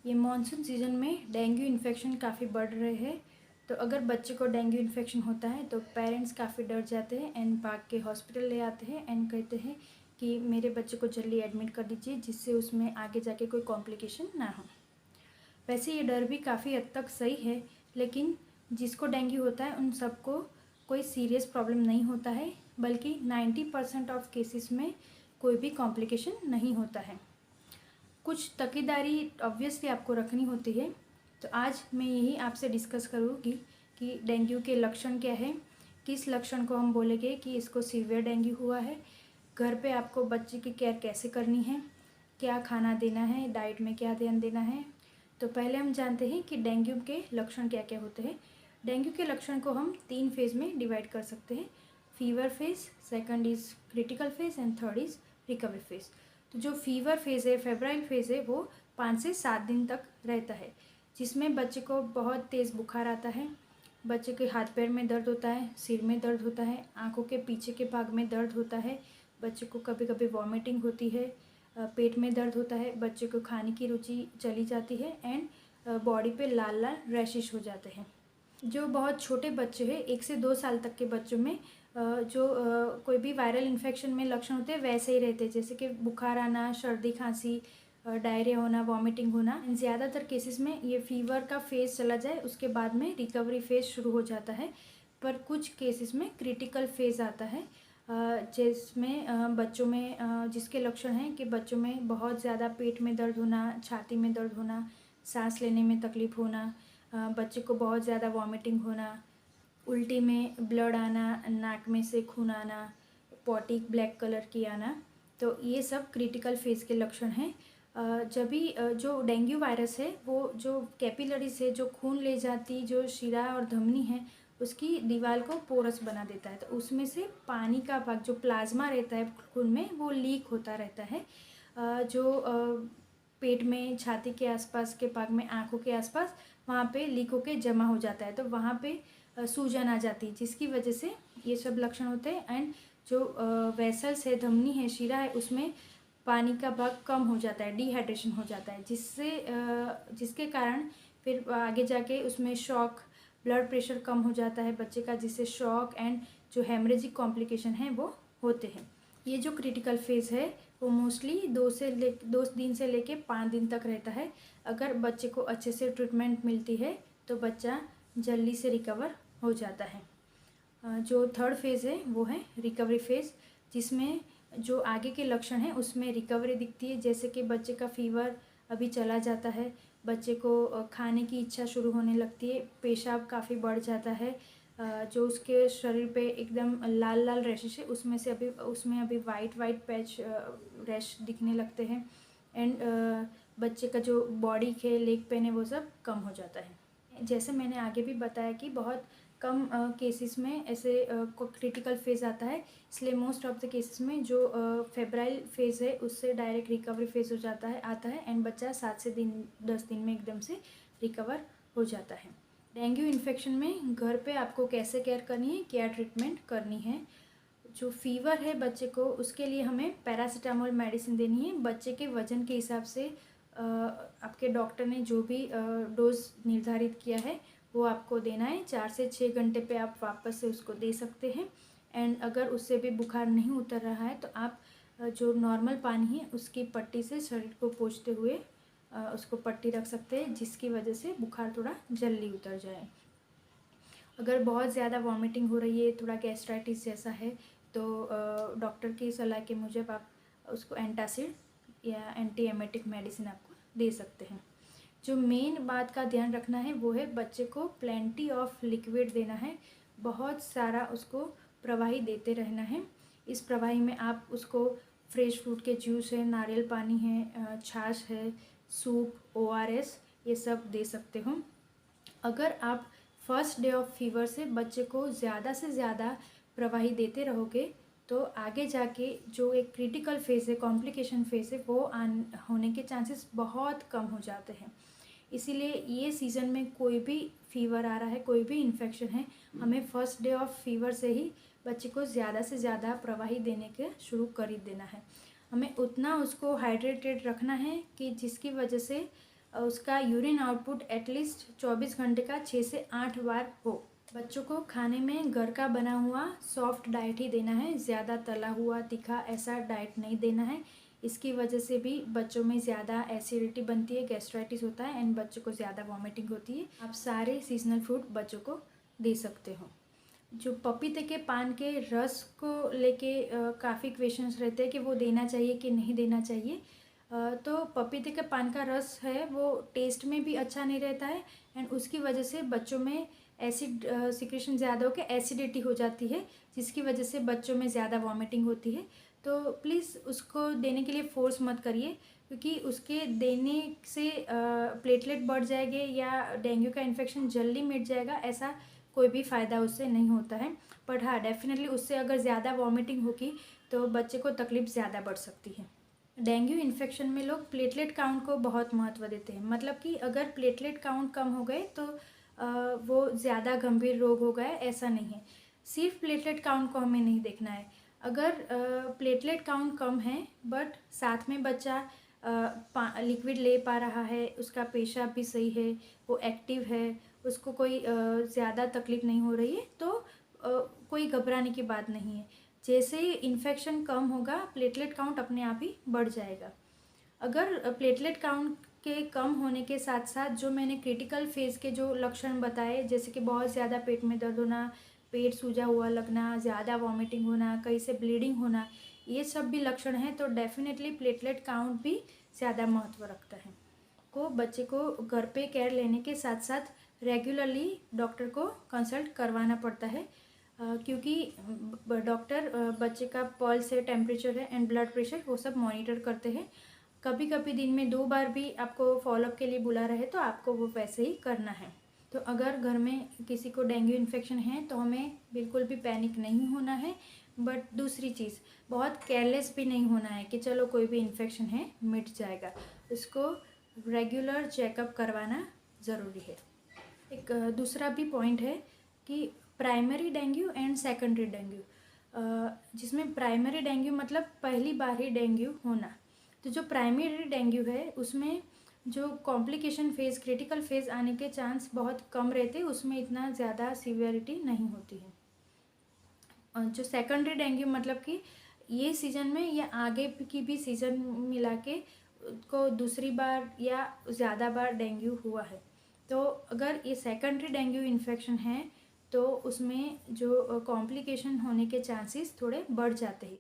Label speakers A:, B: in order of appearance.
A: ये monsoon season में dengue infection काफ़ी बढ़ रहे हैं। तो अगर बच्चे को डेंगू इन्फेक्शन होता है तो पेरेंट्स काफ़ी डर जाते हैं एंड भाग के हॉस्पिटल ले आते हैं एंड कहते हैं कि मेरे बच्चे को जल्दी एडमिट कर दीजिए, जिससे उसमें आगे जाके कोई कॉम्प्लिकेशन ना हो। वैसे ये डर भी काफ़ी हद तक सही है, लेकिन जिसको डेंगू होता है उन सबको कोई सीरियस प्रॉब्लम नहीं होता है, बल्कि 90% ऑफ केसेस में कोई भी कॉम्प्लिकेशन नहीं होता है। कुछ तकीदारी ऑब्वियसली आपको रखनी होती है। तो आज मैं यही आपसे डिस्कस करूँगी कि डेंगू के लक्षण क्या है, किस लक्षण को हम बोलेंगे कि इसको सीवियर डेंगू हुआ है, घर पे आपको बच्चे की केयर कैसे करनी है, क्या खाना देना है, डाइट में क्या ध्यान देना है। तो पहले हम जानते हैं कि डेंगू के लक्षण क्या क्या होते हैं। डेंगू के लक्षण को हम 3 फेज़ में डिवाइड कर सकते हैं। Fever phase, second is critical phase and third is recovery phase. तो जो फीवर फेज़ है, फेब्राइल फेज़ है, वो 5 से 7 दिन तक रहता है, जिसमें बच्चे को बहुत तेज़ बुखार आता है, बच्चे के हाथ पैर में दर्द होता है, सिर में दर्द होता है, आँखों के पीछे के भाग में दर्द होता है, बच्चे को कभी कभी वॉमिटिंग होती है, पेट में दर्द होता है, बच्चे को खाने की रुचि चली जाती है एंड बॉडी पे लाल लाल रैशेस हो जाते हैं। जो बहुत छोटे बच्चे हैं, 1 से 2 साल तक के बच्चों में जो कोई भी वायरल इन्फेक्शन में लक्षण होते हैं वैसे ही रहते हैं, जैसे कि बुखार आना, सर्दी खांसी, डायरिया होना, वॉमिटिंग होना। ज़्यादातर केसेस में ये फीवर का फेज़ चला जाए, उसके बाद में रिकवरी फेज़ शुरू हो जाता है। पर कुछ केसेस में क्रिटिकल फेज़ आता है, जिसमें बच्चों में जिसके लक्षण हैं कि बच्चों में बहुत ज़्यादा पेट में दर्द होना, छाती में दर्द होना, सांस लेने में तकलीफ़ होना, बच्चे को बहुत ज़्यादा वॉमिटिंग होना, उल्टी में ब्लड आना, नाक में से खून आना, पॉटी ब्लैक कलर की आना। तो ये सब क्रिटिकल फेज़ के लक्षण हैं। जब भी जो डेंगू वायरस है वो जो कैपिलरीज है, जो खून ले जाती जो शिरा और धमनी है, उसकी दीवार को पोरस बना देता है। तो उसमें से पानी का भाग, जो प्लाज्मा रहता है खून में, वो लीक होता रहता है। जो पेट में, छाती के आसपास के भाग में, आँखों के आसपास, वहाँ पे लीक होके जमा हो जाता है। तो वहाँ पे सूजन आ जाती है, जिसकी वजह से ये सब लक्षण होते हैं। एंड जो वेसल्स है, धमनी है, शिरा है, उसमें पानी का भाग कम हो जाता है, डिहाइड्रेशन हो जाता है, जिसके कारण फिर आगे जाके उसमें शॉक, ब्लड प्रेशर कम हो जाता है बच्चे का, जिससे शॉक एंड जो हेमरेजिक कॉम्प्लिकेशन है वो होते हैं। ये जो क्रिटिकल फेज़ है वो मोस्टली 2 दिन से लेके 5 दिन तक रहता है। अगर बच्चे को अच्छे से ट्रीटमेंट मिलती है तो बच्चा जल्दी से रिकवर हो जाता है। जो थर्ड फेज़ है वो है रिकवरी फेज़, जिसमें जो आगे के लक्षण हैं उसमें रिकवरी दिखती है, जैसे कि बच्चे का फीवर अभी चला जाता है, बच्चे को खाने की इच्छा शुरू होने लगती है, पेशाब काफ़ी बढ़ जाता है, जो उसके शरीर पे एकदम लाल लाल रैशेस है उसमें अभी वाइट पैच रैश दिखने लगते हैं। एंड बच्चे का जो बॉडी के लेग पेन है वो सब कम हो जाता है। जैसे मैंने आगे भी बताया कि बहुत कम केसेस में ऐसे क्रिटिकल फेज़ आता है, इसलिए मोस्ट ऑफ द केसेस में जो फेब्राइल फेज़ है उससे डायरेक्ट रिकवरी फेज़ हो जाता है आता है एंड बच्चा 7 से 10 दिन में एकदम से रिकवर हो जाता है। डेंगू इन्फेक्शन में घर पे आपको कैसे केयर करनी है, क्या ट्रीटमेंट करनी है। जो फीवर है बच्चे को, उसके लिए हमें पैरासीटामोल मेडिसिन देनी है। बच्चे के वज़न के हिसाब से आपके डॉक्टर ने जो भी डोज निर्धारित किया है वो आपको देना है। 4 से 6 घंटे पे आप वापस से उसको दे सकते हैं। एंड अगर उससे भी बुखार नहीं उतर रहा है तो आप जो नॉर्मल पानी है उसकी पट्टी से शरीर को पोंछते हुए उसको पट्टी रख सकते हैं, जिसकी वजह से बुखार थोड़ा जल्दी उतर जाए। अगर बहुत ज़्यादा वॉमिटिंग हो रही है, थोड़ा गैस्ट्राइटिस जैसा है, तो डॉक्टर की सलाह के मुजब आप उसको एंटासिड या एंटी एमेटिक मेडिसिन आपको दे सकते हैं। जो मेन बात का ध्यान रखना है वो है बच्चे को प्लेंटी ऑफ लिक्विड देना है, बहुत सारा उसको प्रवाही देते रहना है। इस प्रवाही में आप उसको फ्रेश फ्रूट के जूस है, नारियल पानी है, छाछ है, सूप, ORS, ये सब दे सकते हो। अगर आप फर्स्ट डे ऑफ फीवर से बच्चे को ज़्यादा से ज़्यादा प्रवाही देते रहोगे तो आगे जाके जो एक क्रिटिकल फेज़ है, कॉम्प्लिकेशन फेज़ है, वो होने के चांसेस बहुत कम हो जाते हैं। इसीलिए ये सीज़न में कोई भी फीवर आ रहा है, कोई भी इन्फेक्शन है, हमें फर्स्ट डे ऑफ फीवर से ही बच्चे को ज़्यादा से ज़्यादा प्रवाही देने के शुरू कर ही देना है। हमें उतना उसको हाइड्रेटेड रखना है कि जिसकी वजह से उसका यूरिन आउटपुट एटलीस्ट 24 घंटे का 6 से 8 बार हो। बच्चों को खाने में घर का बना हुआ सॉफ्ट डाइट ही देना है, ज़्यादा तला हुआ तीखा ऐसा डाइट नहीं देना है। इसकी वजह से भी बच्चों में ज़्यादा एसिडिटी बनती है, गैस्ट्राइटिस होता है एंड बच्चों को ज़्यादा वॉमिटिंग होती है। आप सारे सीजनल फ्रूट बच्चों को दे सकते हो। जो पपीते के पान के रस को लेके काफ़ी क्वेश्चंस रहते हैं कि वो देना चाहिए कि नहीं देना चाहिए। तो पपीते के पान का रस है वो टेस्ट में भी अच्छा नहीं रहता है एंड उसकी वजह से बच्चों में एसिड सिक्रेशन ज़्यादा होकर एसिडिटी हो जाती है, जिसकी वजह से बच्चों में ज़्यादा वॉमिटिंग होती है। तो प्लीज़ उसको देने के लिए फ़ोर्स मत करिए, क्योंकि उसके देने से प्लेटलेट बढ़ जाएंगे या डेंगू का इन्फेक्शन जल्दी मिट जाएगा, ऐसा कोई भी फ़ायदा उससे नहीं होता है। बट हाँ, डेफिनेटली उससे अगर ज़्यादा वॉमिटिंग होगी तो बच्चे को तकलीफ़ ज़्यादा बढ़ सकती है। डेंगू इन्फेक्शन में लोग प्लेटलेट काउंट को बहुत महत्व देते हैं, मतलब कि अगर प्लेटलेट काउंट कम हो गए तो वो ज़्यादा गंभीर रोग हो गया, ऐसा नहीं है। सिर्फ प्लेटलेट काउंट को हमें नहीं देखना है। अगर प्लेटलेट काउंट कम है बट साथ में बच्चा लिक्विड ले पा रहा है, उसका पेशाब भी सही है, वो एक्टिव है, उसको कोई ज़्यादा तकलीफ़ नहीं हो रही है, तो कोई घबराने की बात नहीं है। जैसे ही इन्फेक्शन कम होगा प्लेटलेट काउंट अपने आप ही बढ़ जाएगा। अगर प्लेटलेट काउंट के कम होने के साथ साथ जो मैंने क्रिटिकल फेज़ के जो लक्षण बताए, जैसे कि बहुत ज़्यादा पेट में दर्द होना, पेट सूजा हुआ लगना, ज़्यादा वॉमिटिंग होना, कहीं से ब्लीडिंग होना, ये सब भी लक्षण हैं, तो डेफिनेटली प्लेटलेट काउंट भी ज़्यादा महत्व रखता है। को बच्चे को घर पे केयर लेने के साथ साथ रेगुलरली डॉक्टर को कंसल्ट करवाना पड़ता है, क्योंकि डॉक्टर बच्चे का पल्स है, टेम्परेचर है एंड ब्लड प्रेशर वो सब मॉनिटर करते हैं। कभी कभी दिन में 2 बार भी आपको फॉलोअप के लिए बुला रहे तो आपको वो वैसे ही करना है। तो अगर घर में किसी को डेंगू इन्फेक्शन है तो हमें बिल्कुल भी पैनिक नहीं होना है। बट दूसरी चीज़, बहुत केयरलेस भी नहीं होना है कि चलो कोई भी इन्फेक्शन है मिट जाएगा। उसको रेगुलर चेकअप करवाना ज़रूरी है। एक दूसरा भी पॉइंट है कि primary dengue and secondary dengue, जिसमें प्राइमरी डेंगू मतलब पहली बार ही डेंगू होना। तो जो प्राइमरी डेंगू है उसमें जो कॉम्प्लिकेशन फेज़, क्रिटिकल फेज़ आने के चांस बहुत कम रहते, उसमें इतना ज़्यादा सीवियरिटी नहीं होती है। जो सेकेंडरी डेंगू मतलब कि ये सीज़न में या आगे की भी सीज़न मिला के को दूसरी बार या ज़्यादा बार डेंगू हुआ है। तो अगर ये सेकेंडरी डेंगू इन्फेक्शन है तो उसमें जो कॉम्प्लिकेशन होने के चांसेस थोड़े बढ़ जाते हैं।